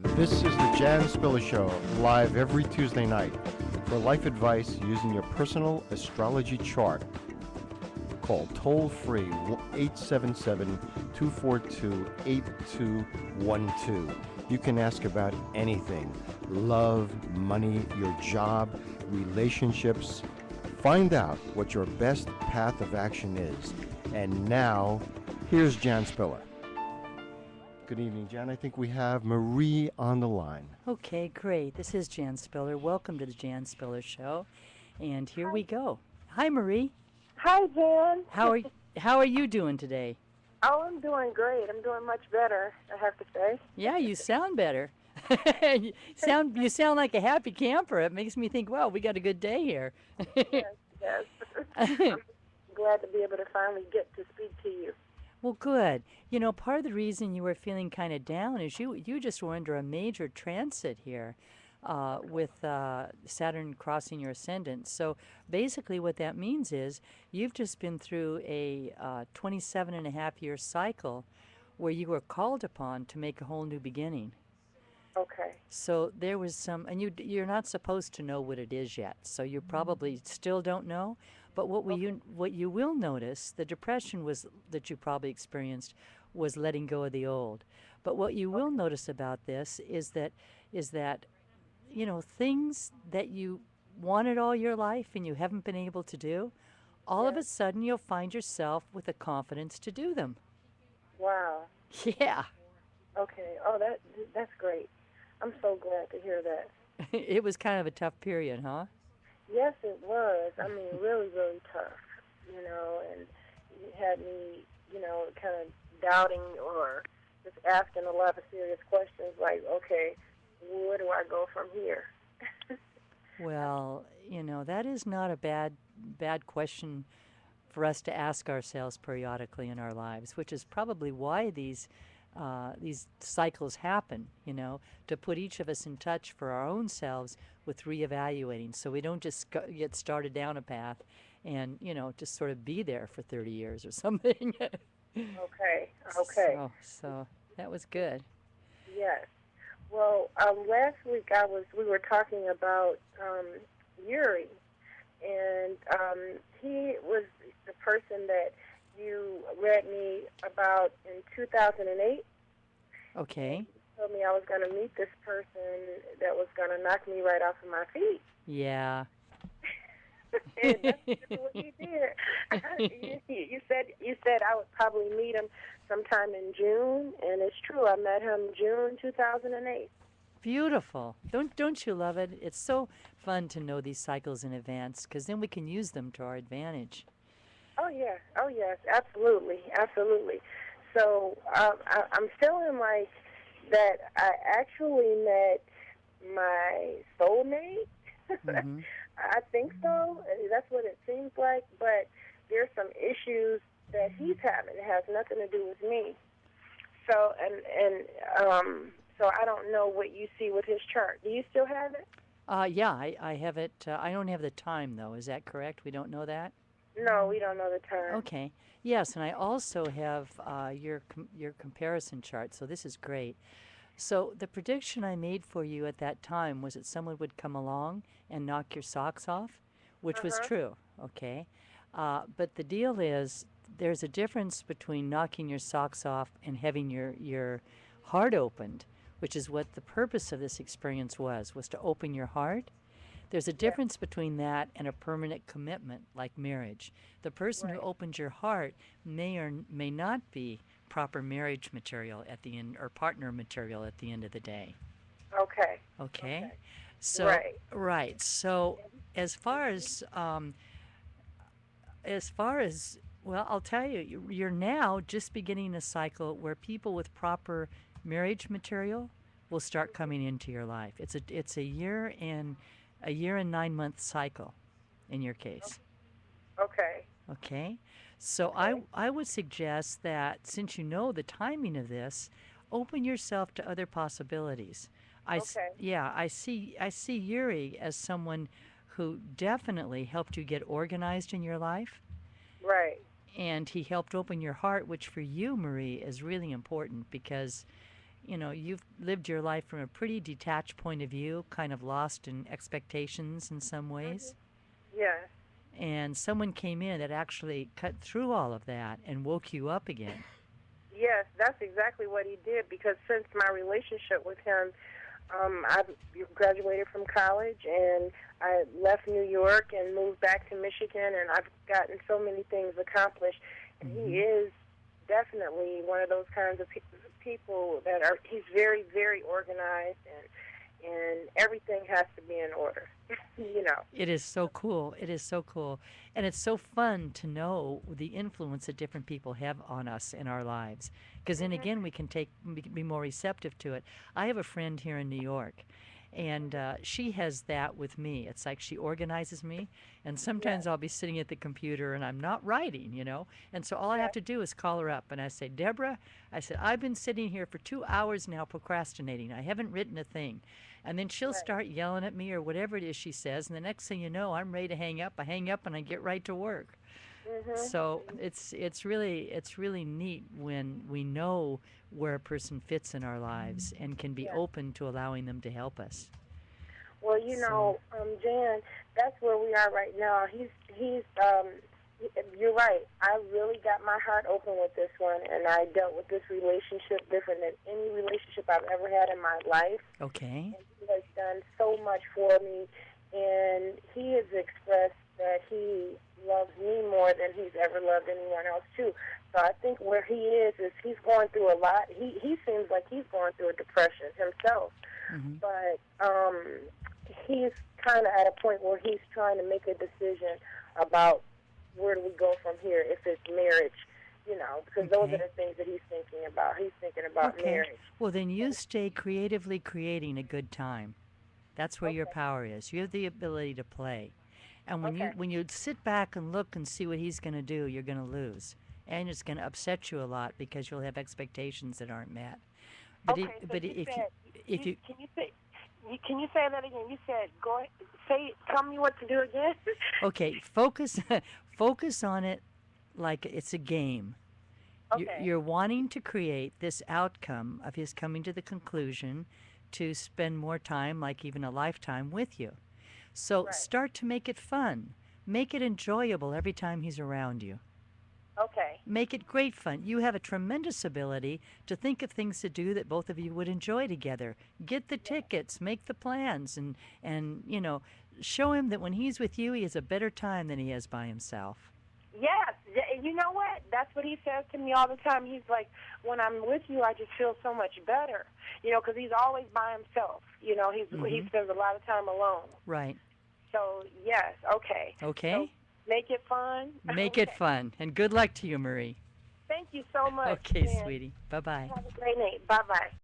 This is the Jan Spiller Show, live every Tuesday night. For life advice using your personal astrology chart, call toll-free 877-242-8212. You can ask about anything: love, money, your job, relationships. Find out what your best path of action is. And now, here's Jan Spiller. Good evening, Jan. I think we have Marie on the line. Okay, great. This is Jan Spiller. Welcome to the Jan Spiller Show. And here we go. Hi, Marie. Hi, Jan. How are you doing today? Oh, I'm doing great. I'm doing much better, I have to say. Yeah, you sound better. you sound like a happy camper. It makes me think, well, we got a good day here. Yes. I'm glad to be able to finally get to speak to you. Well, good. You know, part of the reason you were feeling kind of down is you just were under a major transit here with Saturn crossing your ascendant. So basically what that means is you've just been through a 27-and-a-half-year cycle where you were called upon to make a whole new beginning. Okay. So there was some, and you're not supposed to know what it is yet, so you probably still don't know. But what you will notice, the depression that you probably experienced was letting go of the old. But what you will notice about this is that you know, things that you wanted all your life and you haven't been able to do, all of a sudden you'll find yourself with the confidence to do them. Wow. Yeah. Okay. Oh, that's great. I'm so glad to hear that. It was kind of a tough period, huh? Yes, it was. I mean, really, really tough, you know, and it had me, you know, kind of doubting or just asking a lot of serious questions like, okay, where do I go from here? Well, you know, that is not a bad question for us to ask ourselves periodically in our lives, which is probably why these cycles happen, you know, to put each of us in touch for our own selves with reevaluating, so we don't just get started down a path and, you know, just sort of be there for 30 years or something. Okay. So that was good. Yes. Well, last week we were talking about Yuri, and he was the person that you read me about in 2008. Okay. You told me I was going to meet this person that was going to knock me right off of my feet. Yeah. And that's exactly what he did. you said I would probably meet him sometime in June, and it's true. I met him June 2008. Beautiful. Don't you love it? It's so fun to know these cycles in advance, because then we can use them to our advantage. Oh, yeah. Oh, yes. Absolutely. So I'm feeling like that I actually met my soulmate. Mm-hmm. I think so. That's what it seems like. But there's some issues that he's having. It has nothing to do with me. So so I don't know what you see with his chart. Do you still have it? Yeah, I have it. I don't have the time, though. Is that correct? We don't know that? No, we don't know the time. Okay. Yes, and I also have your comparison chart, so this is great. So the prediction I made for you at that time was that someone would come along and knock your socks off, which was true, okay? But the deal is there's a difference between knocking your socks off and having your heart opened, which is what the purpose of this experience was to open your heart. There's a difference between that and a permanent commitment like marriage. The person who opens your heart may or may not be proper marriage material at the end, or partner material at the end of the day. Okay? So, right. So as far as well, I'll tell you, you're now just beginning a cycle where people with proper marriage material will start coming into your life. It's a year and 9-month cycle in your case. Okay? So I would suggest that since you know the timing of this, open yourself to other possibilities. I see Yuri as someone who definitely helped you get organized in your life. Right. And he helped open your heart, which for you, Marie, is really important because you've lived your life from a pretty detached point of view, kind of lost in expectations in some Mhm. ways. Yes. And someone came in that actually cut through all of that and woke you up again. Yes, that's exactly what he did. Because since my relationship with him, I graduated from college and I left New York and moved back to Michigan, and I've gotten so many things accomplished. And he Hmm. is definitely one of those kinds of people that are. He's very, very organized, and everything has to be in order. you know. It is so cool. It is so cool. And it's so fun to know the influence that different people have on us in our lives. Because then Mhm. again, we can be more receptive to it. I have a friend here in New York, and she has that with me. It's like she organizes me, and Yes. sometimes I'll be sitting at the computer and I'm not writing. And so all I have Yes. to do is call her up and I say, Deborah, I said, I've been sitting here for 2 hours now procrastinating. I haven't written a thing. And then she'll Right. start yelling at me or whatever it is she says, and the next thing you know, I'm ready to hang up. I hang up and I get right to work. Mhm. So it's really neat when we know where a person fits in our lives and can be Yes. open to allowing them to help us. Well, So, Jan, that's where we are right now. You're right. I really got my heart open with this one, and I dealt with this relationship different than any relationship I've ever had in my life. okay. And he has done so much for me, and he has expressed that he loves me more than he's ever loved anyone else too. So I think where he is he's going through a lot. He seems like he's going through a depression himself, Hmm. but he's kind of at a point where he's trying to make a decision about where do we go from here, if it's marriage, because those are Okay. the things that he's thinking about. He's thinking about Okay. marriage. Well, then you stay creatively creating a good time. That's where your Okay, power is. You have the ability to play. And when you okay, when you sit back and look and see what he's going to do, you're going to lose. And it's going to upset you a lot because you'll have expectations that aren't met. But okay. So you if you said, if you can you say that again? You said tell me what to do again. okay, focus on it like it's a game. Okay, You're wanting to create this outcome of his coming to the conclusion to spend more time, like even a lifetime, with you. So right. start to make it fun. Make it enjoyable every time he's around you. Okay, Make it great fun. You have a tremendous ability to think of things to do that both of you would enjoy together. Get the tickets, make the plans, and show him that when he's with you, he has a better time than he has by himself. yes. You know what? That's what he says to me all the time. He's like, when I'm with you, I just feel so much better. Because he's always by himself. He Mm-hmm. spends a lot of time alone. Right. So yes, okay. So Okay? make it fun. Make it Okay. fun. And good luck to you, Marie. Thank you so much, Okay, Jan. sweetie. Bye bye. Have a great night. Bye bye.